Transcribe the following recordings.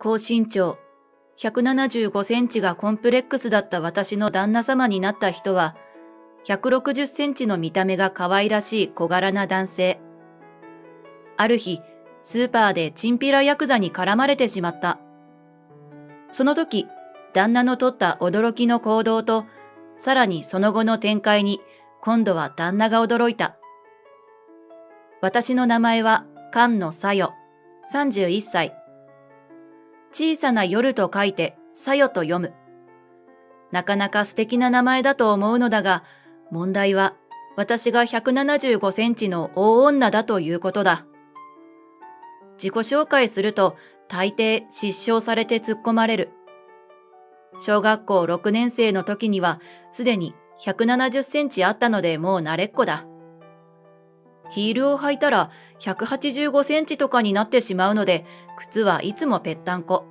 高身長、175センチがコンプレックスだった私の旦那様になった人は、160センチの見た目が可愛らしい小柄な男性。ある日、スーパーでチンピラヤクザに絡まれてしまった。その時、旦那の取った驚きの行動と、さらにその後の展開に、今度は旦那が驚いた。私の名前は菅野小夜、31歳。小さな夜と書いて、小夜と読む。なかなか素敵な名前だと思うのだが、問題は私が175センチの大女だということだ。自己紹介すると大抵失笑されて突っ込まれる。小学校6年生の時にはすでに170センチあったのでもう慣れっこだ。ヒールを履いたら185センチとかになってしまうので、靴はいつもぺったんこ。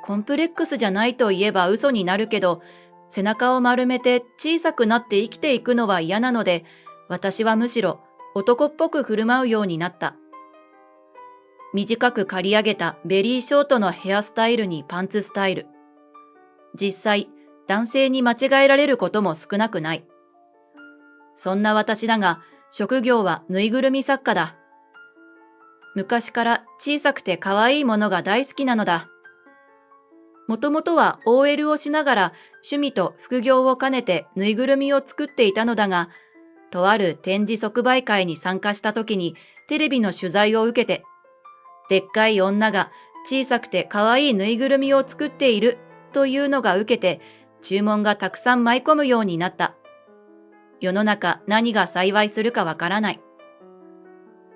コンプレックスじゃないと言えば嘘になるけど、背中を丸めて小さくなって生きていくのは嫌なので、私はむしろ男っぽく振る舞うようになった。短く刈り上げたベリーショートのヘアスタイルにパンツスタイル。実際、男性に間違えられることも少なくない。そんな私だが、職業はぬいぐるみ作家だ。昔から小さくて可愛いものが大好きなのだ。もともとは OL をしながら趣味と副業を兼ねてぬいぐるみを作っていたのだが、とある展示即売会に参加した時にテレビの取材を受けて、でっかい女が小さくて可愛いぬいぐるみを作っているというのが受けて、注文がたくさん舞い込むようになった。世の中何が幸いするかわからない。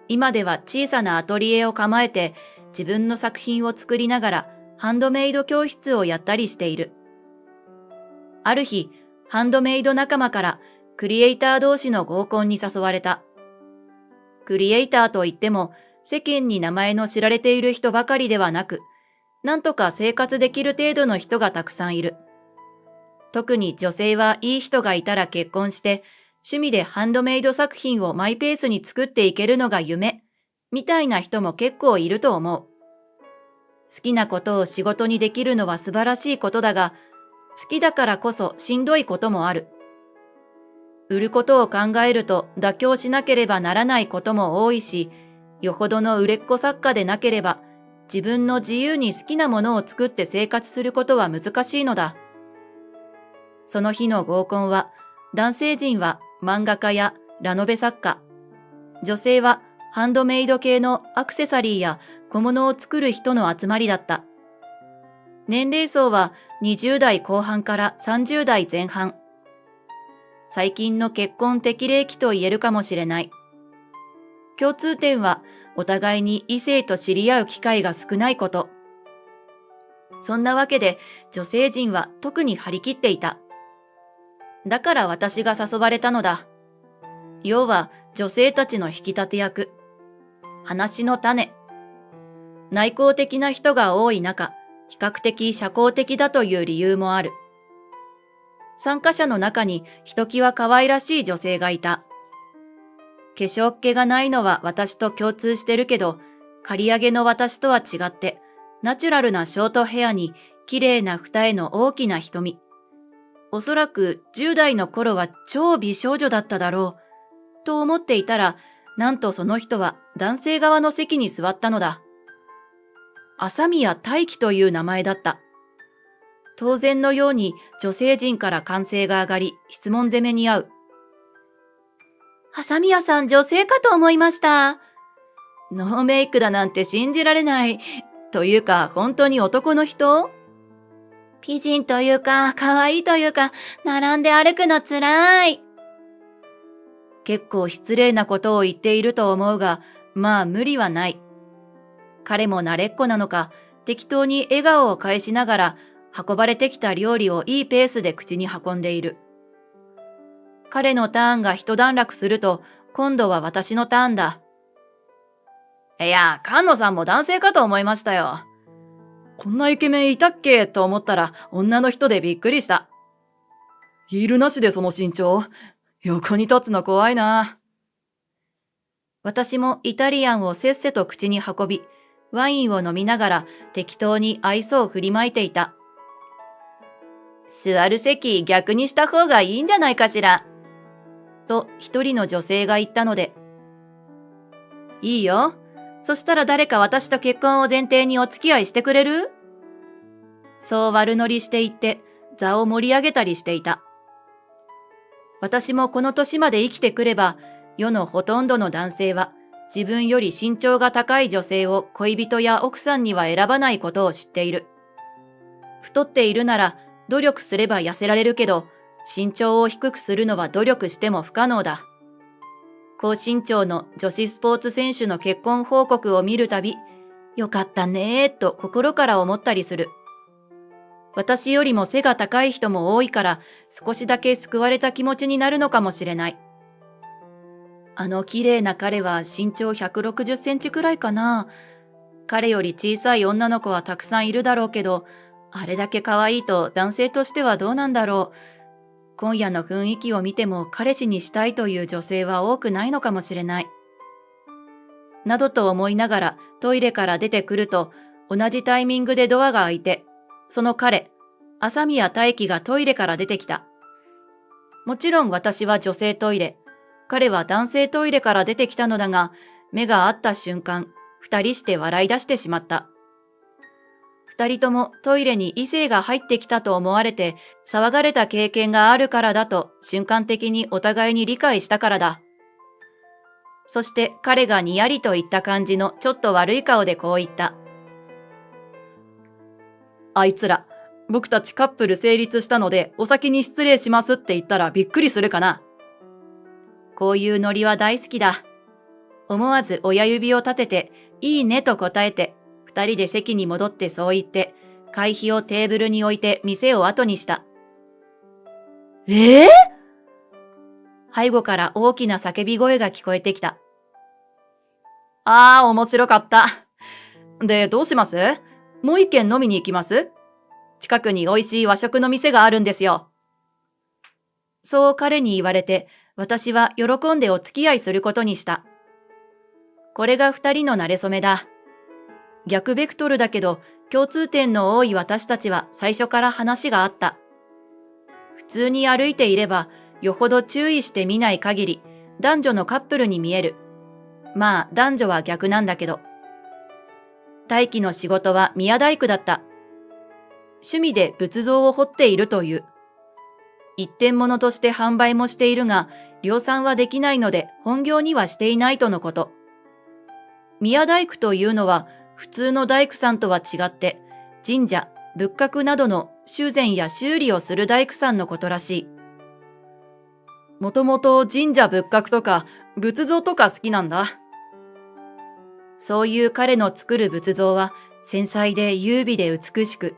今では小さなアトリエを構えて自分の作品を作りながらハンドメイド教室をやったりしている。ある日、ハンドメイド仲間からクリエイター同士の合コンに誘われた。クリエイターといっても世間に名前の知られている人ばかりではなく、なんとか生活できる程度の人がたくさんいる。特に女性はいい人がいたら結婚して、趣味でハンドメイド作品をマイペースに作っていけるのが夢、みたいな人も結構いると思う。好きなことを仕事にできるのは素晴らしいことだが、好きだからこそしんどいこともある。売ることを考えると妥協しなければならないことも多いし、よほどの売れっ子作家でなければ、自分の自由に好きなものを作って生活することは難しいのだ。その日の合コンは、男性陣は漫画家やラノベ作家、女性はハンドメイド系のアクセサリーや小物を作る人の集まりだった。年齢層は20代後半から30代前半。最近の結婚適齢期と言えるかもしれない。共通点はお互いに異性と知り合う機会が少ないこと。そんなわけで女性陣は特に張り切っていた。だから私が誘われたのだ。要は女性たちの引き立て役。話の種。内向的な人が多い中、比較的社交的だという理由もある。参加者の中にひときわ可愛らしい女性がいた。化粧っ気がないのは私と共通してるけど、刈り上げの私とは違って、ナチュラルなショートヘアに綺麗な二重の大きな瞳。おそらく10代の頃は超美少女だっただろう、と思っていたら、なんとその人は男性側の席に座ったのだ。朝宮大輝という名前だった。当然のように女性陣から歓声が上がり、質問攻めに遭う。朝宮さん女性かと思いました。ノーメイクだなんて信じられない。というか、本当に男の人？美人というか、可愛いというか、並んで歩くのつらい。結構失礼なことを言っていると思うが、まあ無理はない。彼も慣れっこなのか、適当に笑顔を返しながら、運ばれてきた料理をいいペースで口に運んでいる。彼のターンが一段落すると、今度は私のターンだ。いや、菅野さんも男性かと思いましたよ。こんなイケメンいたっけと思ったら女の人でびっくりした。ヒールなしでその身長。横に立つの怖いな。私もイタリアンをせっせと口に運び、ワインを飲みながら適当に愛想を振りまいていた。座る席逆にした方がいいんじゃないかしら。と一人の女性が言ったので、いいよ。そしたら誰か私と結婚を前提にお付き合いしてくれる？そう悪乗りしていって座を盛り上げたりしていた。私もこの年まで生きてくれば、世のほとんどの男性は自分より身長が高い女性を恋人や奥さんには選ばないことを知っている。太っているなら努力すれば痩せられるけど、身長を低くするのは努力しても不可能だ。高身長の女子スポーツ選手の結婚報告を見るたび、よかったねーと心から思ったりする。私よりも背が高い人も多いから、少しだけ救われた気持ちになるのかもしれない。あの綺麗な彼は身長160センチくらいかな。彼より小さい女の子はたくさんいるだろうけど、あれだけ可愛いと男性としてはどうなんだろう。今夜の雰囲気を見ても彼氏にしたいという女性は多くないのかもしれない。などと思いながらトイレから出てくると、同じタイミングでドアが開いて、その彼、朝宮大輝がトイレから出てきた。もちろん私は女性トイレ、彼は男性トイレから出てきたのだが、目が合った瞬間、二人して笑い出してしまった。二人ともトイレに異性が入ってきたと思われて騒がれた経験があるからだと瞬間的にお互いに理解したからだ。そして彼がにやりと言った感じのちょっと悪い顔でこう言った。あいつら、僕たちカップル成立したのでお先に失礼しますって言ったらびっくりするかな。こういうノリは大好きだ。思わず親指を立てて、いいねと答えて、二人で席に戻ってそう言って、会費をテーブルに置いて店を後にした。背後から大きな叫び声が聞こえてきた。ああ、面白かった。で、どうします？もう一軒飲みに行きます？近くに美味しい和食の店があるんですよ。そう彼に言われて、私は喜んでお付き合いすることにした。これが二人の馴れ初めだ。逆ベクトルだけど、共通点の多い私たちは最初から話があった。普通に歩いていれば、よほど注意して見ない限り、男女のカップルに見える。まあ、男女は逆なんだけど。大輝の仕事は宮大工だった。趣味で仏像を彫っているという。一点物として販売もしているが、量産はできないので本業にはしていないとのこと。宮大工というのは普通の大工さんとは違って、神社、仏閣などの修繕や修理をする大工さんのことらしい。もともと神社仏閣とか仏像とか好きなんだ。そういう彼の作る仏像は繊細で優美で美しく、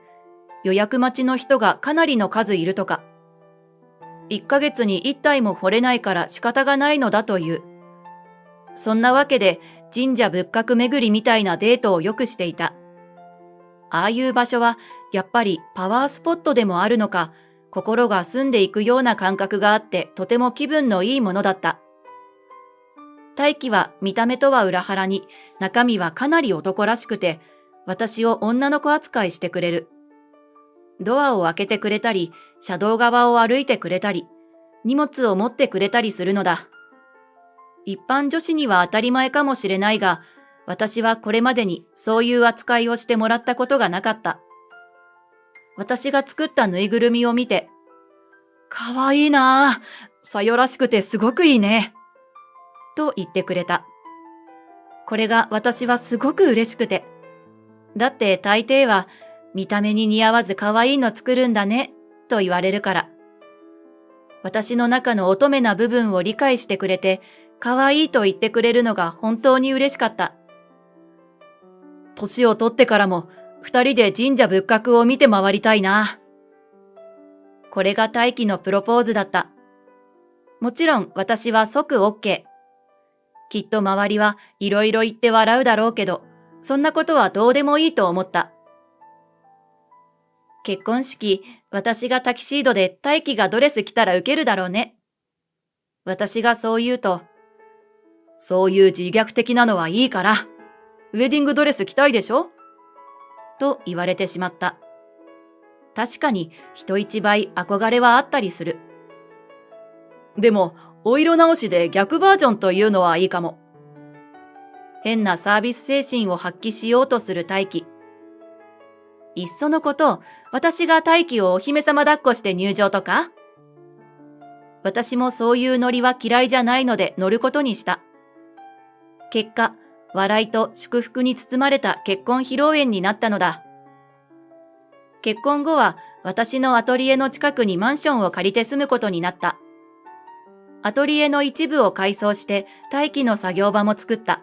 予約待ちの人がかなりの数いるとか。1ヶ月に1体も掘れないから仕方がないのだという。そんなわけで神社仏閣巡りみたいなデートをよくしていた。ああいう場所はやっぱりパワースポットでもあるのか、心が澄んでいくような感覚があってとても気分のいいものだった。大輝は見た目とは裏腹に中身はかなり男らしくて、私を女の子扱いしてくれる。ドアを開けてくれたり、車道側を歩いてくれたり、荷物を持ってくれたりするのだ。一般女子には当たり前かもしれないが、私はこれまでにそういう扱いをしてもらったことがなかった。私が作ったぬいぐるみを見て、かわいいなぁ、さよらしくてすごくいいね。と言ってくれた。これが私はすごく嬉しくて。だって大抵は、見た目に似合わず可愛いの作るんだね、と言われるから。私の中の乙女な部分を理解してくれて、可愛いと言ってくれるのが本当に嬉しかった。年を取ってからも、二人で神社仏閣を見て回りたいな。これが大輝のプロポーズだった。もちろん私は即 OK。きっと周りはいろいろ言って笑うだろうけど、そんなことはどうでもいいと思った。結婚式、私がタキシードで大輝がドレス着たらウケるだろうね。私がそう言うと、そういう自虐的なのはいいから、ウェディングドレス着たいでしょと言われてしまった。確かに人一倍憧れはあったりする。でも、お色直しで逆バージョンというのはいいかも。変なサービス精神を発揮しようとする大輝。いっそのこと、私が大輝をお姫様抱っこして入場とか？私もそういうノリは嫌いじゃないので乗ることにした。結果、笑いと祝福に包まれた結婚披露宴になったのだ。結婚後は私のアトリエの近くにマンションを借りて住むことになった。アトリエの一部を改装して大輝の作業場も作った。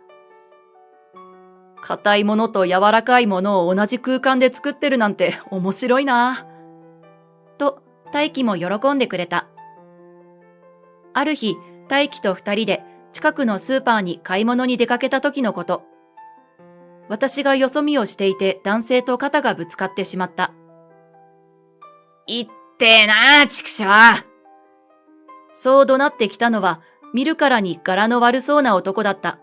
硬いものと柔らかいものを同じ空間で作ってるなんて面白いなぁ。と、大輝も喜んでくれた。ある日、大輝と二人で近くのスーパーに買い物に出かけた時のこと。私がよそ見をしていて男性と肩がぶつかってしまった。いってえなぁ、畜生。そう怒鳴ってきたのは、見るからに柄の悪そうな男だった。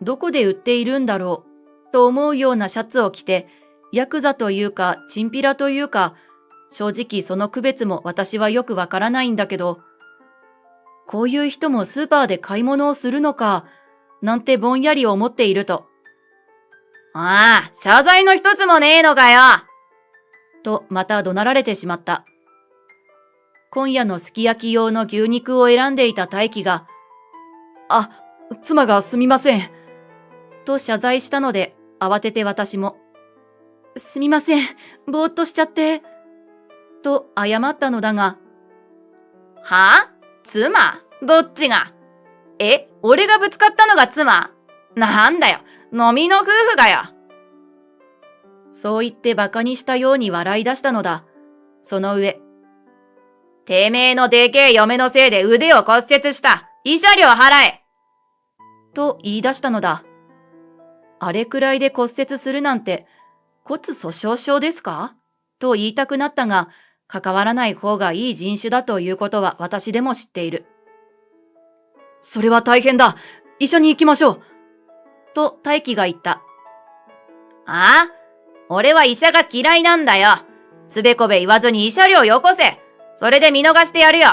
どこで売っているんだろう、と思うようなシャツを着て、ヤクザというか、チンピラというか、正直その区別も私はよくわからないんだけど、こういう人もスーパーで買い物をするのか、なんてぼんやり思っていると。ああ、謝罪の一つもねえのかよとまた怒鳴られてしまった。今夜のすき焼き用の牛肉を選んでいた大輝が、あ、妻がすみません。と謝罪したので、慌てて私も、すみません、ぼーっとしちゃって、と謝ったのだが、はぁ？妻？どっちが？俺がぶつかったのが妻？なんだよ、飲みの夫婦がよ。そう言って馬鹿にしたように笑い出したのだ。その上、てめえのでけえ嫁のせいで腕を骨折した。慰謝料払えと言い出したのだ。あれくらいで骨折するなんて骨粗鬆症ですかと言いたくなったが、関わらない方がいい人種だということは私でも知っている。それは大変だ。医者に行きましょう。と大輝が言った。ああ？俺は医者が嫌いなんだよ。つべこべ言わずに慰謝料よこせ。それで見逃してやるよ。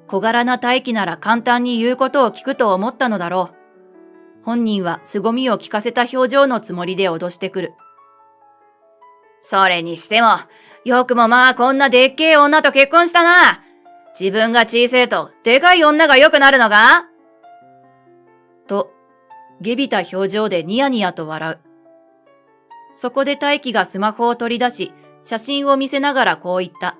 小柄な大輝なら簡単に言うことを聞くと思ったのだろう。本人は凄みを聞かせた表情のつもりで脅してくる。それにしても、よくもまあこんなでっけえ女と結婚したな。自分が小せえとでかい女が良くなるのかと、下びた表情でニヤニヤと笑う。そこで大輝がスマホを取り出し、写真を見せながらこう言った。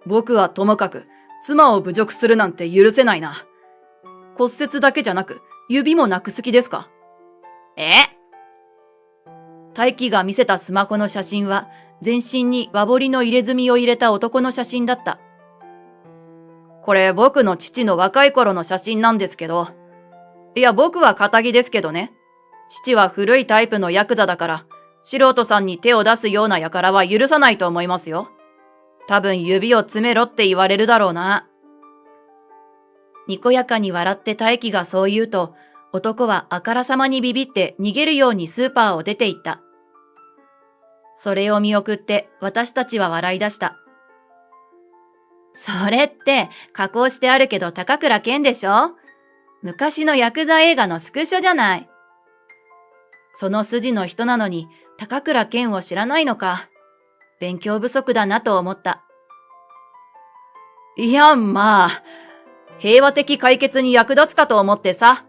僕はともかく、妻を侮辱するなんて許せないな。骨折だけじゃなく、指もなくす気ですか？大輝が見せたスマホの写真は、全身に和彫りの入れ墨を入れた男の写真だった。これ僕の父の若い頃の写真なんですけど、いや僕は堅気ですけどね。父は古いタイプのヤクザだから、素人さんに手を出すような輩は許さないと思いますよ。多分指を詰めろって言われるだろうな。にこやかに笑って大輝がそう言うと、男はあからさまにビビって逃げるようにスーパーを出て行った。それを見送って私たちは笑い出した。それって加工してあるけど高倉健でしょ？昔のヤクザ映画のスクショじゃない。その筋の人なのに高倉健を知らないのか。勉強不足だなと思った。いや、まあ、平和的解決に役立つかと思ってさ。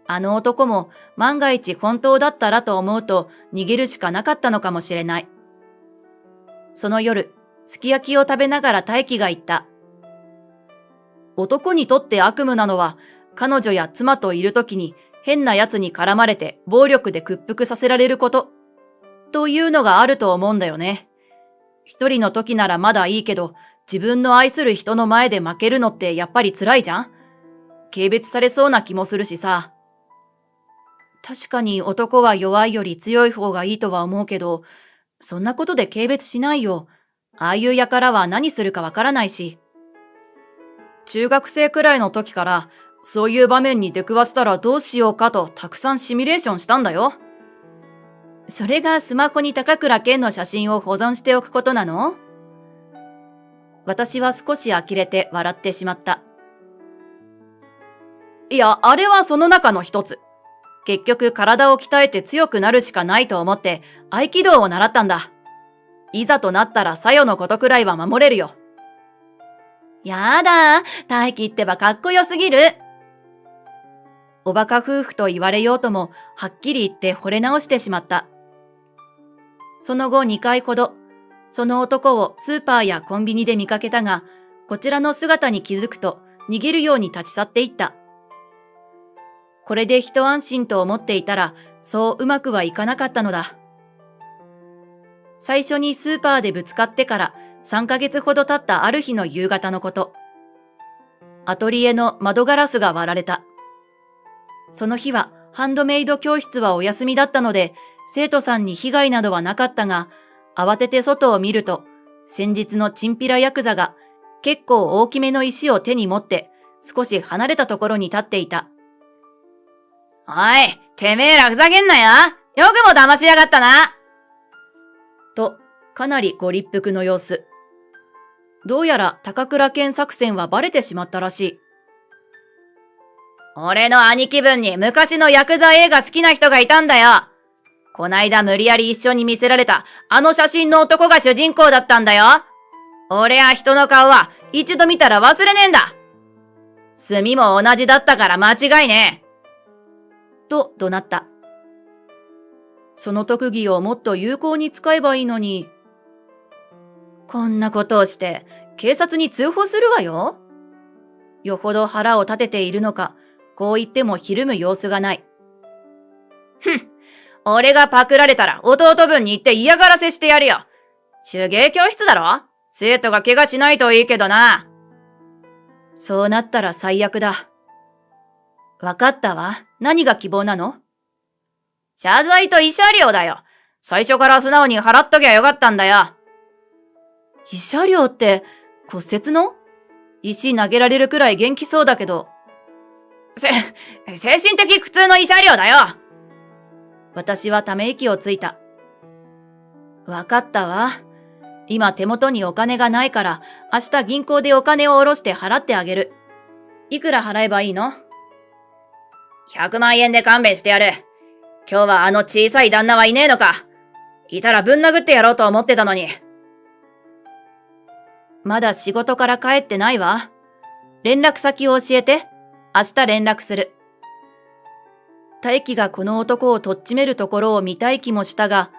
あの男も万が一本当だったらと思うと逃げるしかなかったのかもしれない。その夜、すき焼きを食べながら大輝が言った。男にとって悪夢なのは、彼女や妻といるときに変な奴に絡まれて暴力で屈服させられること、というのがあると思うんだよね。一人の時ならまだいいけど、自分の愛する人の前で負けるのってやっぱり辛いじゃん？軽蔑されそうな気もするしさ。確かに男は弱いより強い方がいいとは思うけど、そんなことで軽蔑しないよ。ああいう輩は何するかわからないし。中学生くらいの時からそういう場面に出くわしたらどうしようかとたくさんシミュレーションしたんだよ。それがスマホに高倉健の写真を保存しておくことなの？私は少し呆れて笑ってしまった。いや、あれはその中の一つ。結局体を鍛えて強くなるしかないと思って合気道を習ったんだ。いざとなったらさよのことくらいは守れるよ。やだ、大輝ってばかっこよすぎる。おバカ夫婦と言われようとも、はっきり言って惚れ直してしまった。その後2回ほど、その男をスーパーやコンビニで見かけたが、こちらの姿に気づくと逃げるように立ち去っていった。これで一安心と思っていたら、そううまくはいかなかったのだ。最初にスーパーでぶつかってから3ヶ月ほど経ったある日の夕方のこと。アトリエの窓ガラスが割られた。その日はハンドメイド教室はお休みだったので、生徒さんに被害などはなかったが、慌てて外を見ると、先日のチンピラヤクザが結構大きめの石を手に持って少し離れたところに立っていた。おい、てめえらふざけんなよ。よくも騙しやがったな。と、かなりご立腹の様子。どうやら高倉健作戦はバレてしまったらしい。俺の兄貴分に昔のヤクザ映画好きな人がいたんだよ。こないだ無理やり一緒に見せられたあの写真の男が主人公だったんだよ。俺や人の顔は一度見たら忘れねえんだ。墨も同じだったから間違いねえ。と怒鳴った。その特技をもっと有効に使えばいいのに。こんなことをして警察に通報するわよ。よほど腹を立てているのか、こう言ってもひるむ様子がない。ふん、俺がパクられたら弟分に言って嫌がらせしてやるよ。手芸教室だろ？生徒が怪我しないといいけどな。そうなったら最悪だ。わかったわ。何が希望なの？謝罪と慰謝料だよ。最初から素直に払っときゃよかったんだよ。慰謝料って骨折の？石投げられるくらい元気そうだけど。精神的苦痛の慰謝料だよ。私はため息をついた。わかったわ。今手元にお金がないから明日銀行でお金を下ろして払ってあげる。いくら払えばいいの？100万円で勘弁してやる。今日はあの小さい旦那はいねえのか。いたらぶん殴ってやろうと思ってたのに。まだ仕事から帰ってないわ。連絡先を教えて。明日連絡する。大輝がこの男をとっちめるところを見たい気もしたが、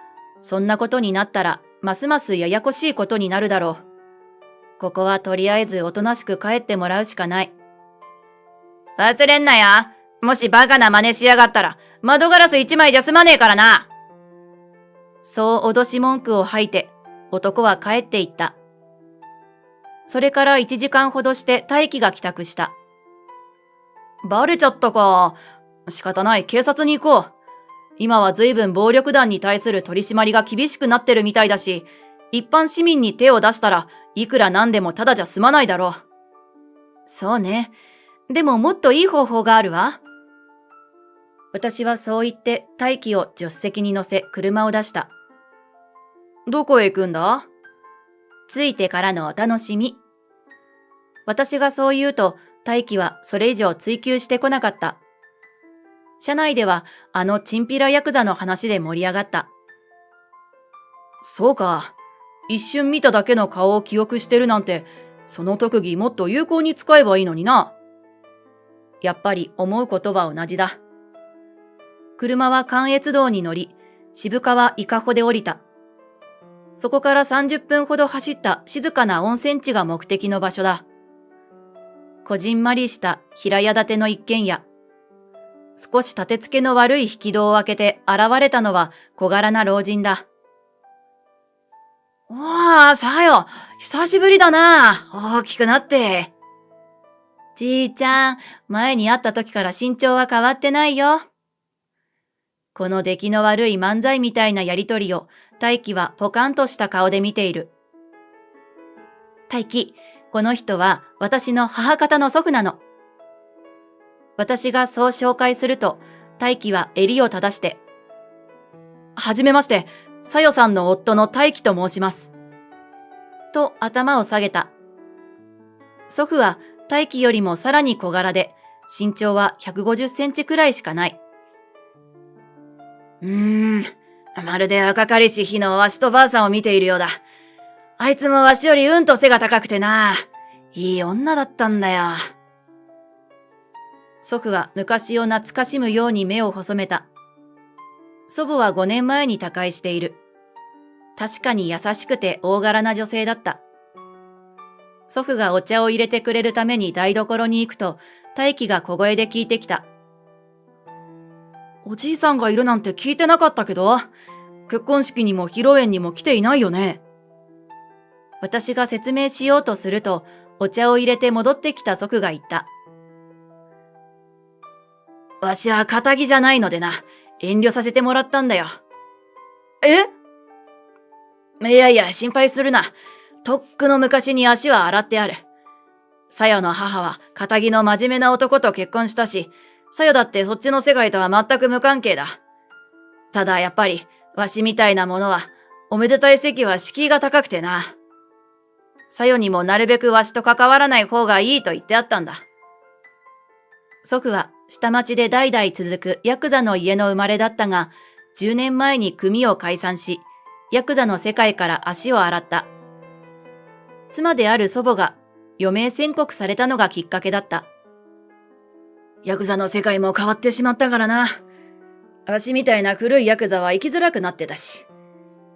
そんなことになったらますますややこしいことになるだろう。ここはとりあえずおとなしく帰ってもらうしかない。忘れんなよ。もしバカな真似しやがったら窓ガラス一枚じゃ済まねえからな。そう脅し文句を吐いて男は帰っていった。それから1時間ほどして大輝が帰宅した。バレちゃったか。仕方ない、警察に行こう。今は随分暴力団に対する取り締まりが厳しくなってるみたいだし、一般市民に手を出したらいくらなんでもただじゃ済まないだろう。そうね。でももっといい方法があるわ。私はそう言って大輝を助手席に乗せ車を出した。どこへ行くんだ？着いてからのお楽しみ。私がそう言うと大輝はそれ以上追求してこなかった。車内ではあのチンピラヤクザの話で盛り上がった。そうか。一瞬見ただけの顔を記憶してるなんて、その特技もっと有効に使えばいいのにな。やっぱり思うことは同じだ。車は関越道に乗り、渋川伊香保で降りた。そこから30分ほど走った静かな温泉地が目的の場所だ。こじんまりした平屋建ての一軒家。少し立て付けの悪い引き戸を開けて現れたのは小柄な老人だ。おー、さよ、久しぶりだな。大きくなって。じいちゃん、前に会った時から身長は変わってないよ。この出来の悪い漫才みたいなやりとりを大輝はポカンとした顔で見ている。大輝、この人は私の母方の祖父なの。私がそう紹介すると、大輝は襟を正して、はじめまして、さよさんの夫の大輝と申します。と頭を下げた。祖父は大輝よりもさらに小柄で、身長は150センチくらいしかない。まるで赤かりし日のわしとばあさんを見ているようだ。あいつもわしよりうんと背が高くてな。いい女だったんだよ。祖父は昔を懐かしむように目を細めた。祖母は5年前に他界している。確かに優しくて大柄な女性だった。祖父がお茶を入れてくれるために台所に行くと、大輝が小声で聞いてきた。おじいさんがいるなんて聞いてなかったけど、結婚式にも披露宴にも来ていないよね。私が説明しようとすると、お茶を入れて戻ってきた祖父が言った。わしは堅気じゃないのでな、遠慮させてもらったんだよ。え？いやいや、心配するな。とっくの昔に足は洗ってある。さよの母は堅気の真面目な男と結婚したし、さよだってそっちの世界とは全く無関係だ。ただやっぱり、わしみたいなものは、おめでたい席は敷居が高くてな。さよにもなるべくわしと関わらない方がいいと言ってあったんだ。祖父は下町で代々続くヤクザの家の生まれだったが、10年前に組を解散し、ヤクザの世界から足を洗った。妻である祖母が余命宣告されたのがきっかけだった。ヤクザの世界も変わってしまったからな。わしみたいな古いヤクザは生きづらくなってたし。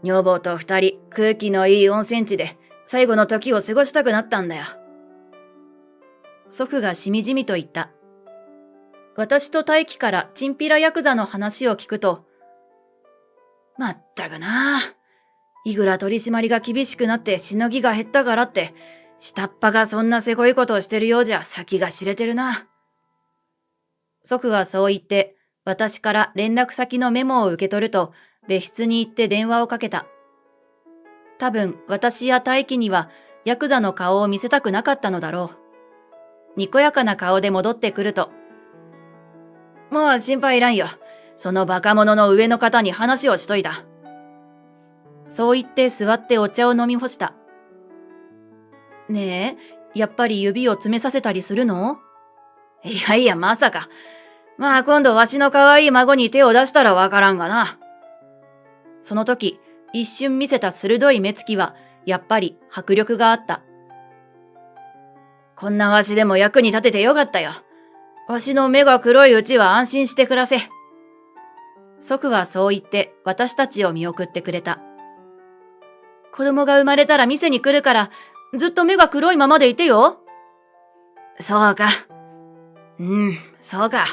女房と2人、空気のいい温泉地で最後の時を過ごしたくなったんだよ。祖父がしみじみと言った。私と大輝からチンピラヤクザの話を聞くと、まったくな。いくら取り締まりが厳しくなってしのぎが減ったからって、下っ端がそんなせこいことをしてるようじゃ先が知れてるな。祖父はそう言って、私から連絡先のメモを受け取ると、別室に行って電話をかけた。多分、私や大輝には、ヤクザの顔を見せたくなかったのだろう。にこやかな顔で戻ってくると、もう心配いらんよ。そのバカ者の上の方に話をしといた。そう言って座ってお茶を飲み干した。ねえ、やっぱり指を詰めさせたりするの？いやいや、まさか。まあ今度わしの可愛い孫に手を出したらわからんがな。その時、一瞬見せた鋭い目つきは、やっぱり迫力があった。こんなわしでも役に立ててよかったよ。わしの目が黒いうちは安心して暮らせ。祖父はそう言って私たちを見送ってくれた。子供が生まれたら店に来るから、ずっと目が黒いままでいてよ。そうか。そうか。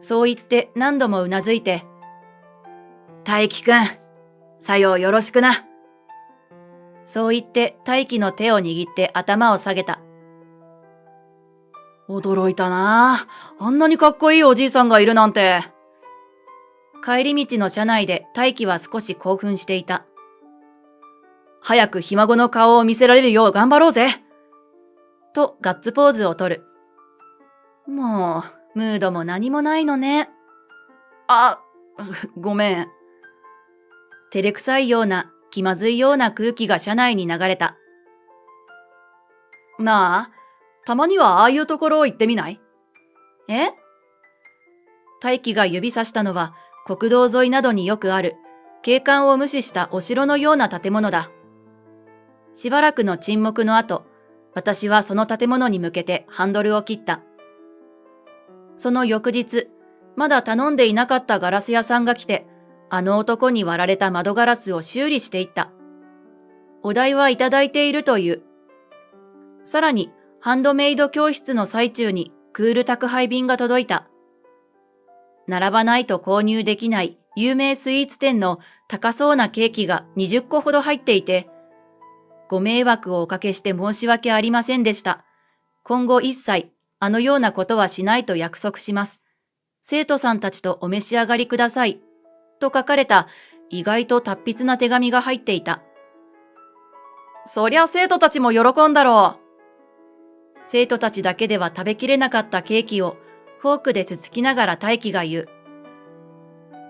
そう言って何度もうなずいて、大輝くん、さようよろしくな。そう言って大輝の手を握って頭を下げた。驚いたな。あんなにかっこいいおじいさんがいるなんて。帰り道の車内で大輝は少し興奮していた。早くひ孫の顔を見せられるよう頑張ろうぜ。とガッツポーズをとる。もう、ムードも何もないのね。ごめん。照れくさいような、気まずいような空気が車内に流れた。なあ、たまにはああいうところ行ってみない？え？大輝が指さしたのは、国道沿いなどによくある、景観を無視したお城のような建物だ。しばらくの沈黙の後、私はその建物に向けてハンドルを切った。その翌日、まだ頼んでいなかったガラス屋さんが来て、あの男に割られた窓ガラスを修理していった。お代はいただいているという。さらに、ハンドメイド教室の最中にクール宅配便が届いた。並ばないと購入できない有名スイーツ店の高そうなケーキが20個ほど入っていて、ご迷惑をおかけして申し訳ありませんでした。今後一切あのようなことはしないと約束します。生徒さんたちとお召し上がりください。と書かれた意外と達筆な手紙が入っていた。そりゃ生徒たちも喜んだろ生徒たちだけでは食べきれなかったケーキをフォークでつつきながら大輝が言う。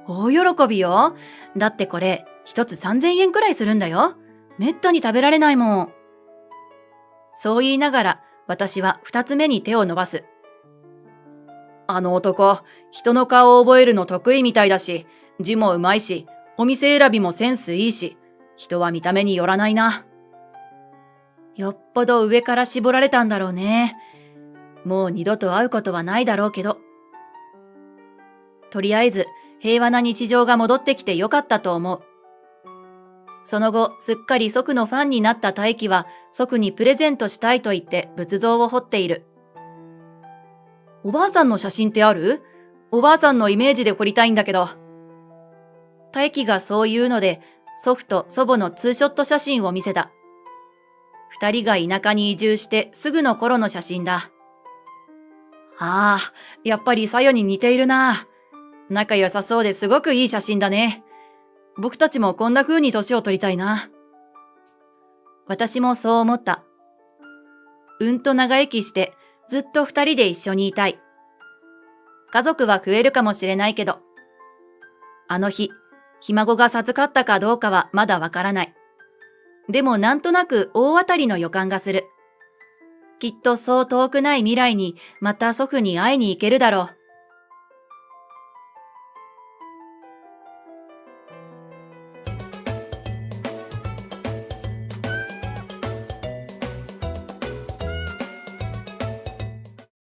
大喜びよ。だってこれ一つ3000円くらいするんだよ。めったに食べられないもん。そう言いながら私は二つ目に手を伸ばす。あの男、人の顔を覚えるの得意みたいだし、字もうまいし、お店選びもセンスいいし、人は見た目によらないな。よっぽど上から絞られたんだろうね。もう二度と会うことはないだろうけど。とりあえず平和な日常が戻ってきてよかったと思う。その後、すっかり祖父のファンになった大輝は、祖父にプレゼントしたいと言って仏像を彫っている。おばあさんの写真ってある？おばあさんのイメージで彫りたいんだけど。大輝がそう言うので、祖父と祖母のツーショット写真を見せた。二人が田舎に移住してすぐの頃の写真だ。ああ、やっぱりさよに似ているな。仲良さそうですごくいい写真だね。僕たちもこんな風に年を取りたいな。私もそう思った。うんと長生きしてずっと二人で一緒にいたい。家族は増えるかもしれないけど、あの日、ひ孫が授かったかどうかはまだわからない。でもなんとなく大当たりの予感がする。きっとそう遠くない未来にまた祖父に会いに行けるだろう。